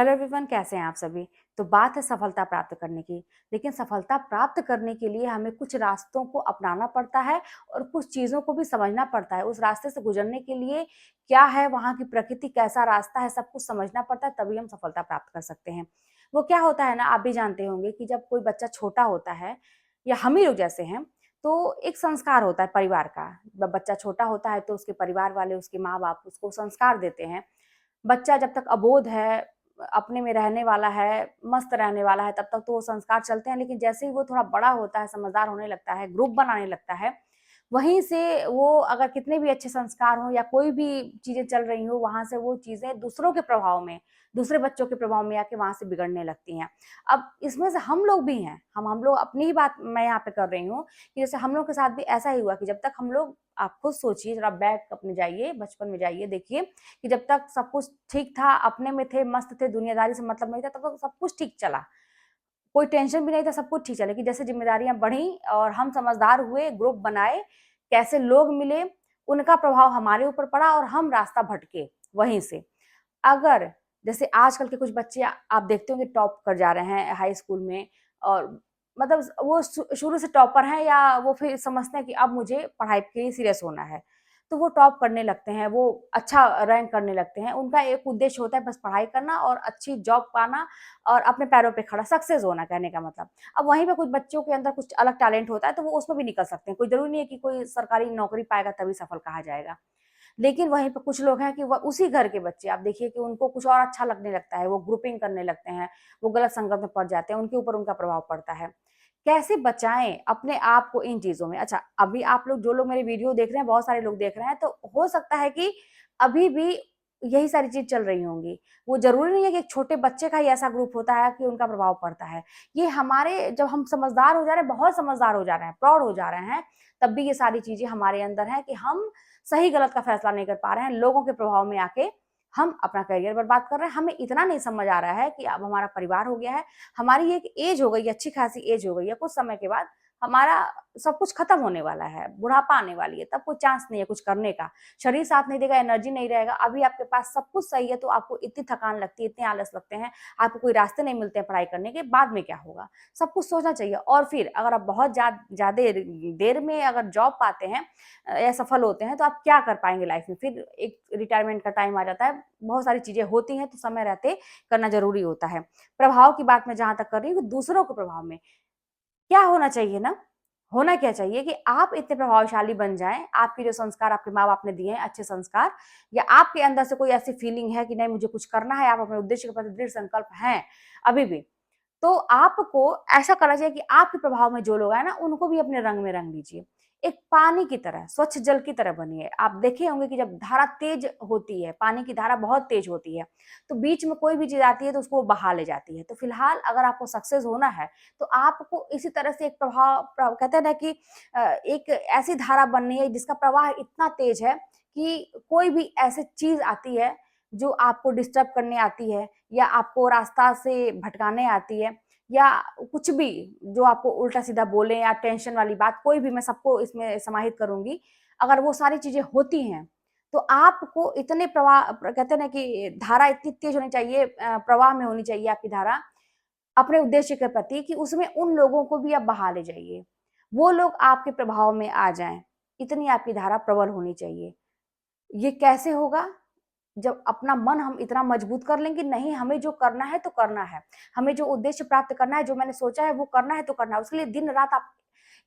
Hello everyone, कैसे हैं आप सभी। तो बात है सफलता प्राप्त करने की। लेकिन सफलता प्राप्त करने के लिए हमें कुछ रास्तों को अपनाना पड़ता है और कुछ चीज़ों को भी समझना पड़ता है। उस रास्ते से गुजरने के लिए क्या है, वहाँ की प्रकृति कैसा रास्ता है, सब कुछ समझना पड़ता है, तभी हम सफलता प्राप्त कर सकते हैं। वो क्या होता है ना, आप भी जानते होंगे कि जब कोई बच्चा छोटा होता है या हम ही लोग जैसे हैं, तो एक संस्कार होता है परिवार का। जब बच्चा छोटा होता है तो उसके परिवार वाले, उसके माँ-बाप उसको संस्कार देते हैं। बच्चा जब तक अबोध है, अपने में रहने वाला है, मस्त रहने वाला है, तब तक तो वो संस्कार चलते हैं, लेकिन जैसे ही वो थोड़ा बड़ा होता है, समझदार होने लगता है, ग्रुप बनाने लगता है, वहीं से वो अगर कितने भी अच्छे संस्कार हों या कोई भी चीज़ें चल रही हों, वहाँ से वो चीज़ें दूसरों के प्रभाव में, दूसरे बच्चों के प्रभाव में आके वहाँ से बिगड़ने लगती हैं। अब इसमें से हम लोग भी हैं, हम लोग अपनी ही बात मैं यहाँ पे कर रही हूँ कि जैसे हम लोग के साथ भी ऐसा ही हुआ कि जब तक हम लोग, आप खुद सोचिए, ज़रा बैक अपने जाइए, बचपन में जाइए, देखिए कि जब तक सब कुछ ठीक था, अपने में थे, मस्त थे, दुनियादारी से मतलब नहीं था, तब तक सब कुछ ठीक चला। कोई टेंशन भी नहीं था, सब कुछ ठीक चला। लेकिन जैसे ज़िम्मेदारियाँ बढ़ी और हम समझदार हुए, ग्रुप बनाए, कैसे लोग मिले, उनका प्रभाव हमारे ऊपर पड़ा और हम रास्ता भटके वहीं से। अगर जैसे आजकल के कुछ बच्चे आप देखते होंगे टॉप कर जा रहे हैं हाई स्कूल में, और मतलब वो शुरू से टॉपर हैं या वो फिर समझते हैं कि अब मुझे पढ़ाई के लिए सीरियस होना है। तो वो टॉप करने लगते हैं, वो अच्छा रैंक करने लगते हैं। उनका एक उद्देश्य होता है बस पढ़ाई करना और अच्छी जॉब पाना और अपने पैरों पे खड़ा, सक्सेस होना कहने का मतलब। अब वहीं पे कुछ बच्चों के अंदर कुछ अलग टैलेंट होता है तो वो उसमें भी निकल सकते हैं। कोई ज़रूरी नहीं है कि कोई सरकारी नौकरी पाएगा तभी सफल कहा जाएगा। लेकिन वहीं पे कुछ लोग हैं कि वह उसी घर के बच्चे, आप देखिए कि उनको कुछ और अच्छा लगने लगता है, वो ग्रुपिंग करने लगते हैं, वो गलत संगत में पड़ जाते हैं, उनके ऊपर उनका प्रभाव पड़ता है। कैसे बचाएँ अपने आप को इन चीज़ों में? अच्छा, अभी आप लोग जो लोग मेरे वीडियो देख रहे हैं, बहुत सारे लोग देख रहे हैं, तो हो सकता है कि अभी भी यही सारी चीज़ चल रही होंगी। वो ज़रूरी नहीं है कि एक छोटे बच्चे का ही ऐसा ग्रुप होता है कि उनका प्रभाव पड़ता है। ये हमारे, जब हम समझदार हो जा रहे हैं, बहुत समझदार हो जा रहे हैं, प्रौढ़ हो जा रहे हैं, तब भी ये सारी चीज़ें हमारे अंदर हैं कि हम सही गलत का फैसला नहीं कर पा रहे हैं, लोगों के प्रभाव में आके हम अपना करियर बर्बाद कर रहे हैं। हमें इतना नहीं समझ आ रहा है कि अब हमारा परिवार हो गया है, हमारी एक एज हो गई है, अच्छी खासी एज हो गई है, कुछ समय के बाद हमारा सब कुछ खत्म होने वाला है, बुढ़ापा आने वाली है, तब कोई चांस नहीं है कुछ करने का। शरीर साथ नहीं देगा, एनर्जी नहीं रहेगा। अभी आपके पास सब कुछ सही है तो आपको इतनी थकान लगती है, इतने आलस लगते हैं, आपको कोई रास्ते नहीं मिलते हैं पढ़ाई करने के, बाद में क्या होगा? सब कुछ सोचना चाहिए। और फिर अगर आप बहुत ज़्यादा देर में अगर जॉब पाते हैं या सफल होते हैं तो आप क्या कर पाएँगे लाइफ में? फिर एक रिटायरमेंट का टाइम आ जाता है, बहुत सारी चीज़ें होती हैं तो समय रहते करना ज़रूरी होता है। प्रभाव की बात मैं जहाँ तक कर रही हूँ, दूसरों के प्रभाव में क्या होना चाहिए ना, होना क्या चाहिए कि आप इतने प्रभावशाली बन जाएँ, आपके जो संस्कार आपके माँ-बाप ने दिए हैं, अच्छे संस्कार, या आपके अंदर से कोई ऐसी फीलिंग है कि नहीं मुझे कुछ करना है, आप अपने उद्देश्य के प्रति दृढ़ संकल्प हैं अभी भी, तो आपको ऐसा करना चाहिए कि आपके प्रभाव में जो लोग आए ना, उनको भी अपने रंग में रंग लीजिए। एक पानी की तरह, स्वच्छ जल की तरह बनिए। आप देखे होंगे कि जब धारा तेज होती है, पानी की धारा बहुत तेज होती है, तो बीच में कोई भी चीज़ आती है तो उसको बहा ले जाती है। तो फिलहाल अगर आपको सक्सेस होना है, तो आपको इसी तरह से एक कहते हैं ना कि एक ऐसी धारा बननी है जिसका प्रवाह इतना तेज है कि कोई भी ऐसी चीज़ आती है, जो आपको डिस्टर्ब करने आती है या आपको रास्ता से भटकाने आती है, या कुछ भी जो आपको उल्टा-सीधा बोले या टेंशन वाली बात, कोई भी, मैं सबको इसमें समाहित करूँगी। अगर वो सारी चीज़ें होती हैं, तो आपको इतने कहते हैं ना कि धारा इतनी तेज़ होनी चाहिए, प्रवाह में होनी चाहिए आपकी धारा, अपने उद्देश्य के प्रति, कि उसमें उन लोगों को भी आप बहा ले जाइए। वो लोग आपके प्रभाव में आ जाएँ, इतनी आपकी धारा प्रबल होनी चाहिए। ये कैसे होगा? जब अपना मन हम इतना मजबूत कर लेंगे, नहीं हमें जो करना है तो करना है, हमें जो उद्देश्य प्राप्त करना है, जो मैंने सोचा है वो करना है तो करना है, उसके लिए दिन रात आप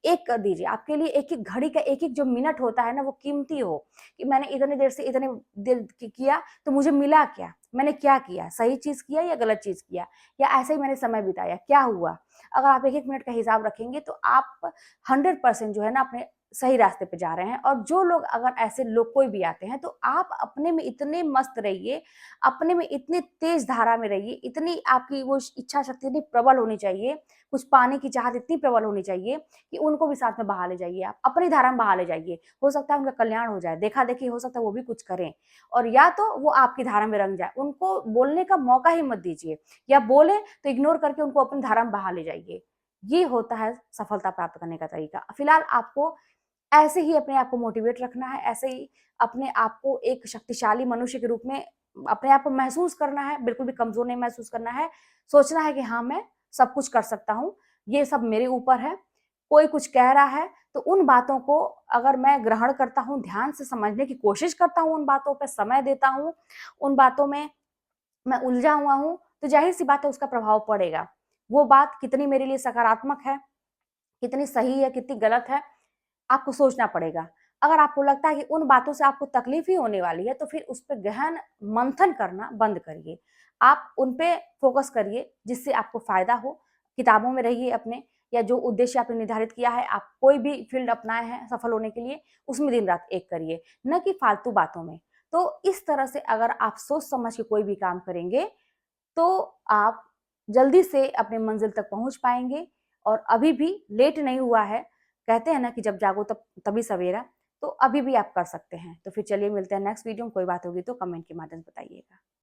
एक कर दीजिए। आपके लिए एक एक घड़ी का एक एक जो मिनट होता है ना, वो कीमती हो, कि मैंने इतने देर से इतने देर किया तो मुझे मिला क्या, मैंने क्या किया, सही चीज किया या गलत चीज किया, या ऐसे ही मैंने समय बिताया, क्या हुआ? अगर आप एक एक मिनट का हिसाब रखेंगे तो आप 100% जो है ना अपने सही रास्ते पे जा रहे हैं। और जो लोग, अगर ऐसे लोग कोई भी आते हैं, तो आप अपने में इतने मस्त रहिए, अपने में इतने तेज धारा में रहिए, इतनी आपकी वो इच्छा शक्ति इतनी प्रबल होनी चाहिए, कुछ पाने की चाहत इतनी प्रबल होनी चाहिए कि उनको भी साथ में बहा ले जाइए, आप अपनी धारा में बहा ले जाइए। हो सकता है उनका कल्याण हो जाए, देखा-देखी हो सकता है वो भी कुछ करें, और या तो वो आपकी धारा में रंग जाए, उनको बोलने का मौका ही मत दीजिए, या बोले तो इग्नोर करके उनको अपनी धारा में बहा ले जाइए। ये होता है सफलता प्राप्त करने का तरीका। फिलहाल आपको ऐसे ही अपने आप को मोटिवेट रखना है, ऐसे ही अपने आप को एक शक्तिशाली मनुष्य के रूप में अपने आप को महसूस करना है, बिल्कुल भी कमज़ोर नहीं महसूस करना है। सोचना है कि हाँ, मैं सब कुछ कर सकता हूँ, ये सब मेरे ऊपर है। कोई कुछ कह रहा है, तो उन बातों को अगर मैं ग्रहण करता हूँ, ध्यान से समझने की कोशिश करता हूँ, उन बातों पे समय देता हूँ, उन बातों में मैं उलझा हुआ हूँ, तो ज़ाहिर-सी बात है उसका प्रभाव पड़ेगा। वो बात कितनी मेरे लिए सकारात्मक है, कितनी सही है, कितनी गलत है, आपको सोचना पड़ेगा। अगर आपको लगता है कि उन बातों से आपको तकलीफ ही होने वाली है, तो फिर उस पे गहन मंथन करना बंद करिए। आप उन पे फ़ोकस करिए जिससे आपको फ़ायदा हो। किताबों में रहिए अपने, या जो उद्देश्य आपने निर्धारित किया है, आप कोई भी फ़ील्ड अपनाए हैं सफल होने के लिए, उसमें दिन-रात एक करिए, ना कि फालतू बातों में। तो इस तरह से अगर आप सोच समझ के कोई भी काम करेंगे, तो आप जल्दी से अपनी मंज़िल तक पहुँच पाएँगे, और अभी भी लेट नहीं हुआ है। कहते हैं ना कि जब जागो तब तभी सवेरा, तो अभी भी आप कर सकते हैं। तो फिर चलिए मिलते हैं नेक्स्ट वीडियो में, कोई बात होगी तो कमेंट के माध्यम से बताइएगा।